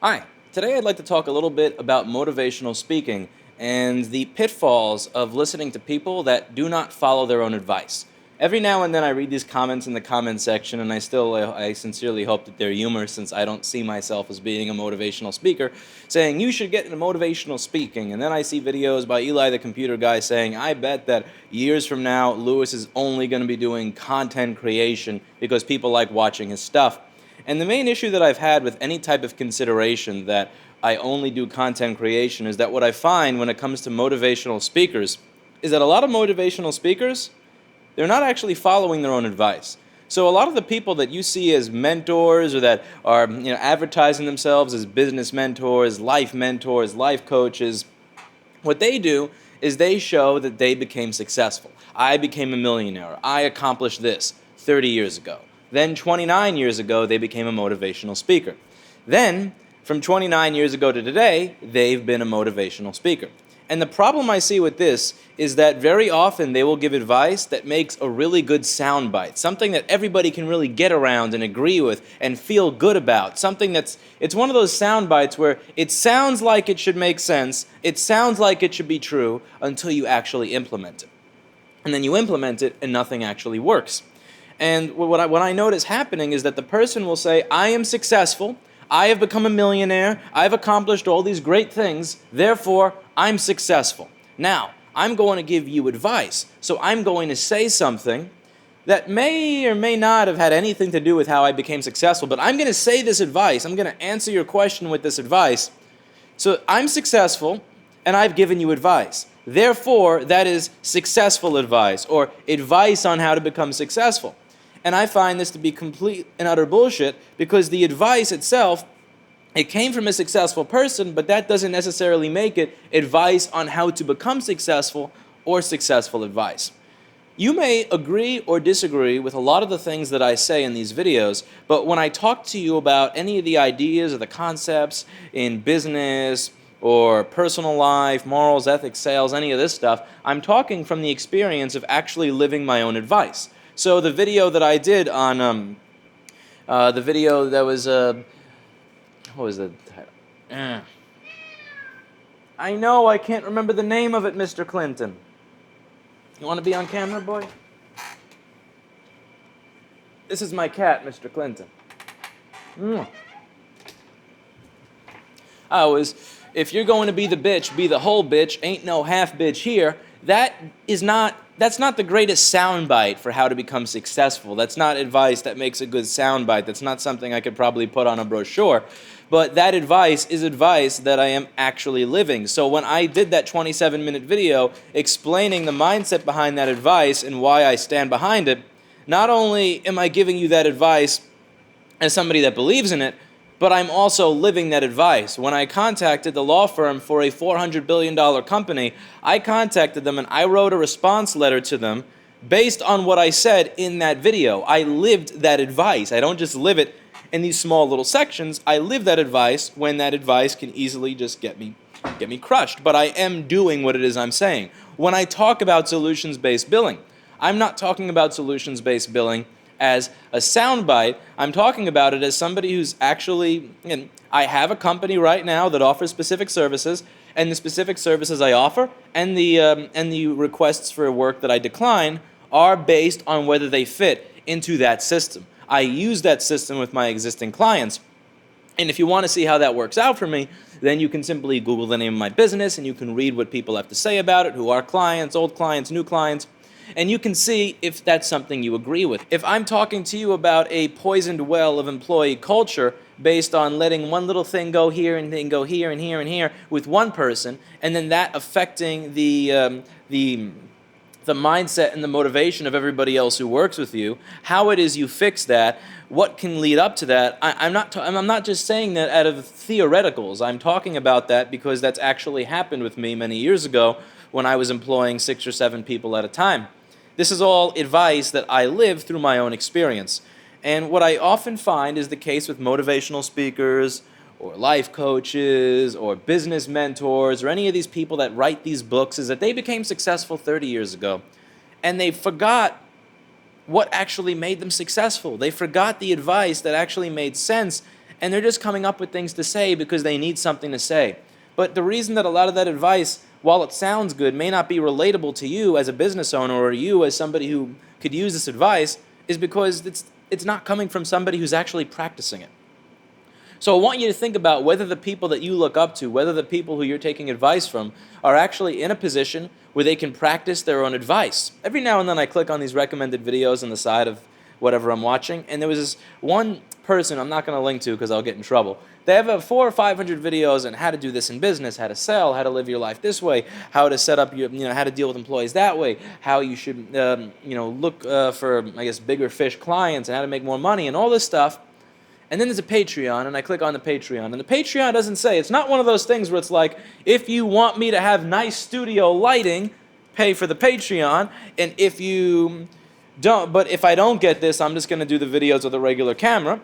Hi, today I'd like to talk a little bit about motivational speaking and the pitfalls of listening to people that do not follow their own advice. Every now and then I read these comments in the comment section, and I sincerely hope that they're humorous, since I don't see myself as being a motivational speaker, saying you should get into motivational speaking. And then I see videos by Eli the computer guy saying, I bet that years from now Lewis is only going to be doing content creation because people like watching his stuff. And the main issue that I've had with any type of consideration that I only do content creation is that what I find when it comes to motivational speakers is that a lot of motivational speakers, they're not actually following their own advice. So a lot of the people that you see as mentors, or that are advertising themselves as business mentors, life coaches, what they do is they show that they became successful. I became a millionaire. I accomplished this 30 years ago. Then 29 years ago, they became a motivational speaker. Then, from 29 years ago to today, they've been a motivational speaker. And the problem I see with this is that very often they will give advice that makes a really good soundbite, something that everybody can really get around and agree with and feel good about, it's one of those soundbites where it sounds like it should make sense, it sounds like it should be true, until you actually implement it. And then you implement it and nothing actually works. And what I notice happening is that the person will say, I am successful, I have become a millionaire, I've accomplished all these great things, therefore I'm successful. Now, I'm going to give you advice, so I'm going to say something that may or may not have had anything to do with how I became successful, but I'm going to say this advice, I'm going to answer your question with this advice. So I'm successful, and I've given you advice. Therefore, that is successful advice, or advice on how to become successful. And I find this to be complete and utter bullshit, because the advice itself, it came from a successful person, but that doesn't necessarily make it advice on how to become successful or successful advice. You may agree or disagree with a lot of the things that I say in these videos, but when I talk to you about any of the ideas or the concepts in business or personal life, morals, ethics, sales, any of this stuff, I'm talking from the experience of actually living my own advice. So the video that I did on, the video that was, what was the title? I know I can't remember the name of it, Mr. Clinton. You want to be on camera, boy? This is my cat, Mr. Clinton. If you're going to be the bitch, be the whole bitch, ain't no half bitch here. That's not the greatest soundbite for how to become successful. That's not advice that makes a good soundbite. That's not something I could probably put on a brochure. But that advice is advice that I am actually living. So when I did that 27-minute video explaining the mindset behind that advice and why I stand behind it, not only am I giving you that advice as somebody that believes in it, but I'm also living that advice. When I contacted the law firm for a $400 billion company, I contacted them and I wrote a response letter to them based on what I said in that video. I lived that advice. I don't just live it in these small little sections. I live that advice when that advice can easily just get me crushed. But I am doing what it is I'm saying. When I talk about solutions-based billing, I'm not talking about solutions-based billing as a soundbite. I'm talking about it as somebody who's actually, I have a company right now that offers specific services, and the specific services I offer and the requests for work that I decline are based on whether they fit into that system. I use that system with my existing clients. And if you want to see how that works out for me, then you can simply Google the name of my business and you can read what people have to say about it, who are clients, old clients, new clients, and you can see if that's something you agree with. If I'm talking to you about a poisoned well of employee culture based on letting one little thing go here and then go here and here and here with one person, and then that affecting the mindset and the motivation of everybody else who works with you, how it is you fix that, what can lead up to that, I'm not just saying that out of theoreticals. I'm talking about that because that's actually happened with me many years ago when I was employing 6 or 7 people at a time. This is all advice that I live through my own experience. And what I often find is the case with motivational speakers or life coaches or business mentors or any of these people that write these books is that they became successful 30 years ago and they forgot what actually made them successful. They forgot the advice that actually made sense and they're just coming up with things to say because they need something to say. But the reason that a lot of that advice, while it sounds good, may not be relatable to you as a business owner or you as somebody who could use this advice is because it's not coming from somebody who's actually practicing it. So I want you to think about whether the people that you look up to, whether the people who you're taking advice from, are actually in a position where they can practice their own advice. Every now and then I click on these recommended videos on the side of whatever I'm watching, and there was this one person I'm not going to link to because I'll get in trouble. They have 400 or 500 videos on how to do this in business, how to sell, how to live your life this way, how to set up your, how to deal with employees that way, how you should, look for, I guess, bigger fish clients and how to make more money and all this stuff. And then there's a Patreon, and I click on the Patreon. And the Patreon doesn't say, it's not one of those things where it's like, if you want me to have nice studio lighting, pay for the Patreon. And if you don't, but if I don't get this, I'm just going to do the videos with a regular camera.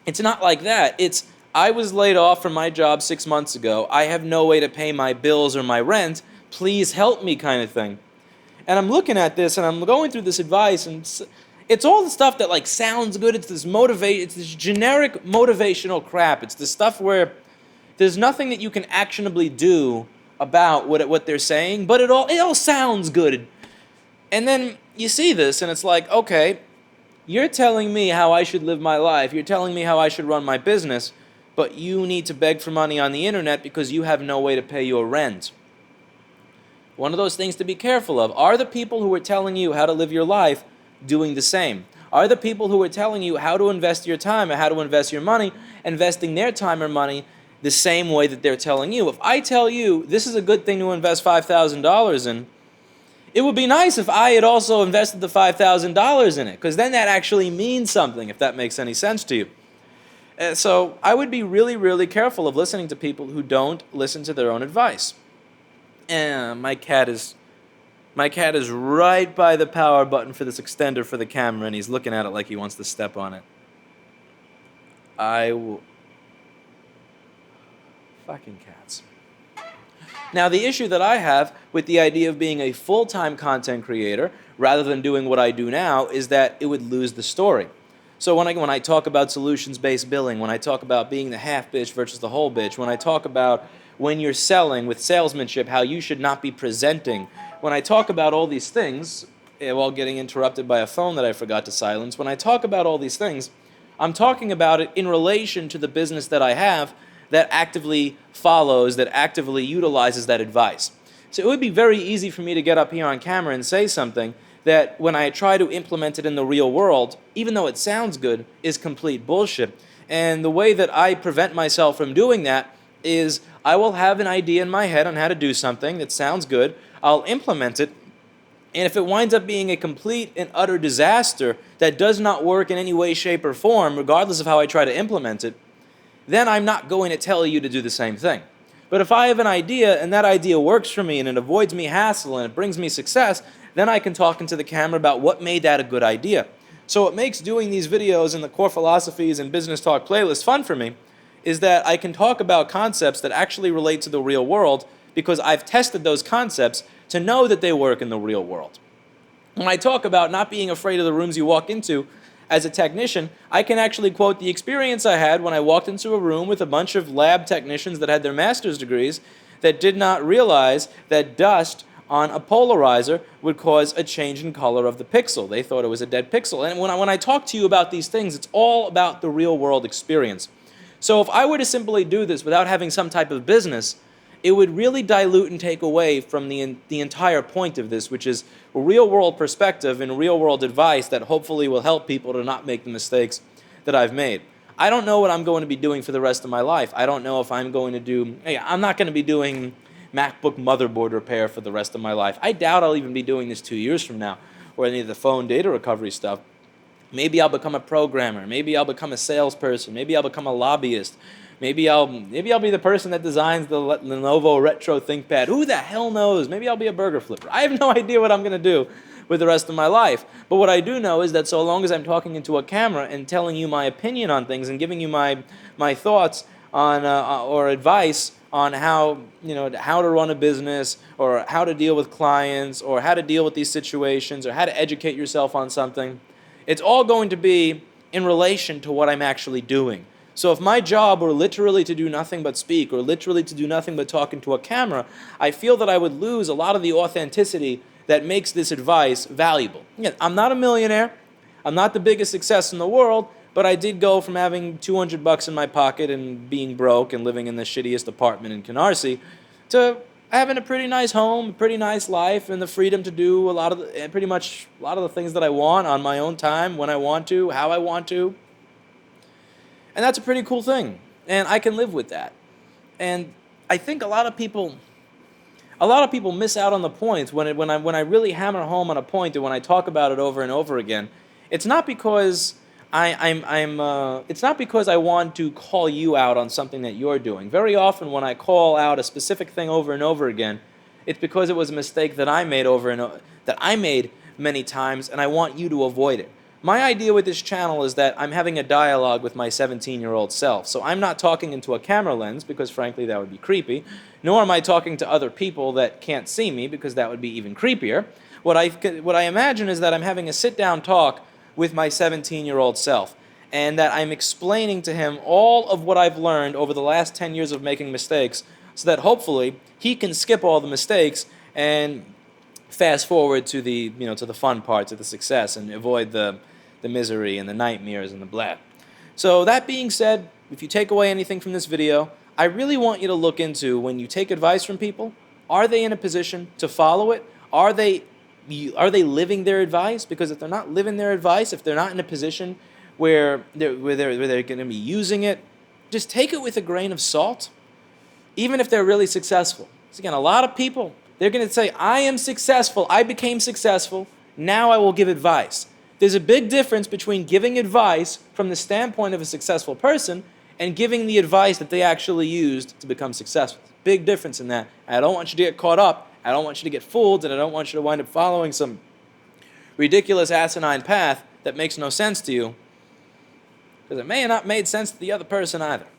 It's not like that. It's, I was laid off from my job 6 months ago. I have no way to pay my bills or my rent. Please help me kind of thing. And I'm looking at this, and I'm going through this advice, and it's all the stuff that like sounds good. It's this generic motivational crap. It's the stuff where there's nothing that you can actionably do about what they're saying, but it all sounds good. And then you see this, and it's like, okay, you're telling me how I should live my life. You're telling me how I should run my business, but you need to beg for money on the internet because you have no way to pay your rent. One of those things to be careful of. Are the people who are telling you how to live your life doing the same? Are the people who are telling you how to invest your time or how to invest your money, investing their time or money the same way that they're telling you? If I tell you this is a good thing to invest $5,000 in, it would be nice if I had also invested the $5,000 in it, because then that actually means something, if that makes any sense to you. So I would be really, really careful of listening to people who don't listen to their own advice. My cat is right by the power button for this extender for the camera, and he's looking at it like he wants to step on it. Fucking cats. Now, the issue that I have with the idea of being a full-time content creator rather than doing what I do now is that it would lose the story. So when I talk about solutions-based billing, when I talk about being the half bitch versus the whole bitch, when I talk about when you're selling with salesmanship, how you should not be presenting, when I talk about all these things, while getting interrupted by a phone that I forgot to silence, when I talk about all these things, I'm talking about it in relation to the business that I have that actively follows, that actively utilizes that advice. So it would be very easy for me to get up here on camera and say something that when I try to implement it in the real world, even though it sounds good, is complete bullshit. And the way that I prevent myself from doing that is I will have an idea in my head on how to do something that sounds good, I'll implement it, and if it winds up being a complete and utter disaster that does not work in any way, shape, or form, regardless of how I try to implement it, then I'm not going to tell you to do the same thing. But if I have an idea and that idea works for me and it avoids me hassle and it brings me success, then I can talk into the camera about what made that a good idea. So what makes doing these videos in the Core Philosophies and Business Talk playlist fun for me is that I can talk about concepts that actually relate to the real world because I've tested those concepts to know that they work in the real world. When I talk about not being afraid of the rooms you walk into, as a technician, I can actually quote the experience I had when I walked into a room with a bunch of lab technicians that had their master's degrees that did not realize that dust on a polarizer would cause a change in color of the pixel. They thought it was a dead pixel. And when I talk to you about these things, it's all about the real world experience. So if I were to simply do this without having some type of business, it would really dilute and take away from the entire point of this, which is a real-world perspective and real-world advice that hopefully will help people to not make the mistakes that I've made. I don't know what I'm going to be doing for the rest of my life. I don't know if I'm going to do... I'm not going to be doing MacBook motherboard repair for the rest of my life. I doubt I'll even be doing this 2 years from now, or any of the phone data recovery stuff. Maybe I'll become a programmer. Maybe I'll become a salesperson. Maybe I'll become a lobbyist. Maybe I'll be the person that designs the Lenovo Retro ThinkPad. Who the hell knows? Maybe I'll be a burger flipper. I have no idea what I'm going to do with the rest of my life. But what I do know is that so long as I'm talking into a camera and telling you my opinion on things and giving you my thoughts on or advice on how to run a business or how to deal with clients or how to deal with these situations or how to educate yourself on something, it's all going to be in relation to what I'm actually doing. So if my job were literally to do nothing but speak, or literally to do nothing but talk into a camera, I feel that I would lose a lot of the authenticity that makes this advice valuable. Again, I'm not a millionaire, I'm not the biggest success in the world, but I did go from having $200 in my pocket and being broke and living in the shittiest apartment in Canarsie to having a pretty nice home, a pretty nice life, and the freedom to do pretty much a lot of the things that I want on my own time, when I want to, how I want to. And that's a pretty cool thing, and I can live with that. And I think a lot of people miss out on the point when I really hammer home on a point, and when I talk about it over and over again. It's not because it's not because I want to call you out on something that you're doing. Very often when I call out a specific thing over and over again, it's because it was a mistake that I made many times, and I want you to avoid it. My idea with this channel is that I'm having a dialogue with my 17-year-old self. So I'm not talking into a camera lens, because frankly that would be creepy, nor am I talking to other people that can't see me, because that would be even creepier. What I imagine is that I'm having a sit-down talk with my 17-year-old self, and that I'm explaining to him all of what I've learned over the last 10 years of making mistakes, so that hopefully he can skip all the mistakes and fast forward to the fun parts of the success, and avoid the misery and the nightmares and the blah. So that being said, if you take away anything from this video, I really want you to look into, when you take advice from people, are they in a position to follow it? Are they living their advice? Because if they're not living their advice, if they're not in a position where they're going to be using it, just take it with a grain of salt, even if they're really successful. Because again, a lot of people, they're going to say, I am successful, I became successful, now I will give advice. There's a big difference between giving advice from the standpoint of a successful person and giving the advice that they actually used to become successful. Big difference in that. I don't want you to get caught up, I don't want you to get fooled, and I don't want you to wind up following some ridiculous asinine path that makes no sense to you, because it may have not made sense to the other person either.